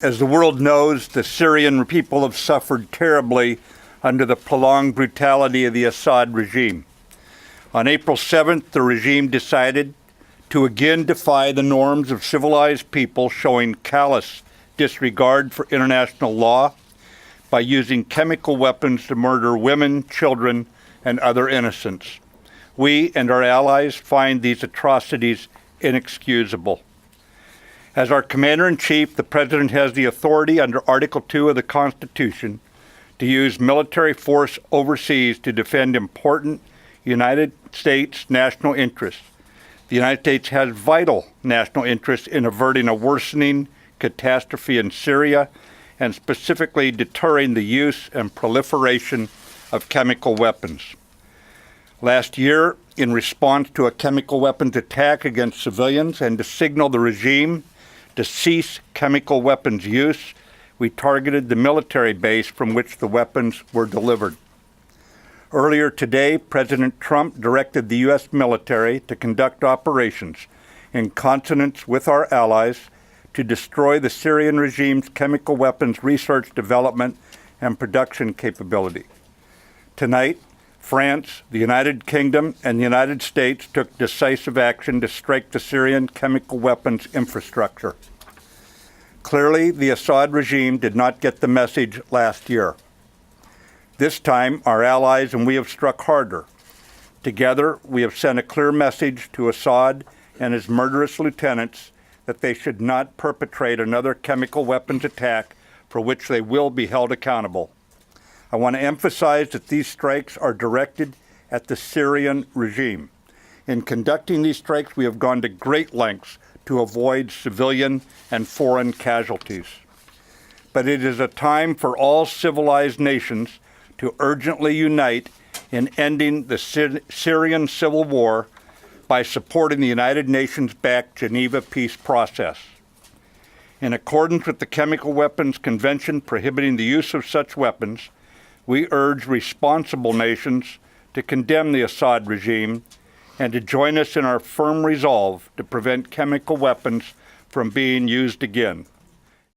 As the world knows, the Syrian people have suffered terribly under the prolonged brutality of the Assad regime. On April 7th, the regime decided to again defy the norms of civilized people, showing callous disregard for international law by using chemical weapons to murder women, children, and other innocents. We and our allies find these atrocities inexcusable. As our Commander-in-Chief, the President has the authority under Article 2 of the Constitution to use military force overseas to defend important United States national interests. The United States has vital national interests in averting a worsening catastrophe in Syria and specifically deterring the use and proliferation of chemical weapons. Last year, in response to a chemical weapons attack against civilians and to signal the regime to cease chemical weapons use, we targeted the military base from which the weapons were delivered. Earlier today, President Trump directed the U.S. military to conduct operations in consonance with our allies to destroy the Syrian regime's chemical weapons research, development, and production capability. Tonight, France, the United Kingdom, and the United States took decisive action to strike the Syrian chemical weapons infrastructure. Clearly, the Assad regime did not get the message last year. This time, our allies and we have struck harder. Together, we have sent a clear message to Assad and his murderous lieutenants that they should not perpetrate another chemical weapons attack for which they will be held accountable. I want to emphasize that these strikes are directed at the Syrian regime. In conducting these strikes, we have gone to great lengths to avoid civilian and foreign casualties. But it is a time for all civilized nations to urgently unite in ending the Syrian civil war by supporting the United Nations-backed Geneva peace process. In accordance with the Chemical Weapons Convention prohibiting the use of such weapons, we urge responsible nations to condemn the Assad regime and to join us in our firm resolve to prevent chemical weapons from being used again.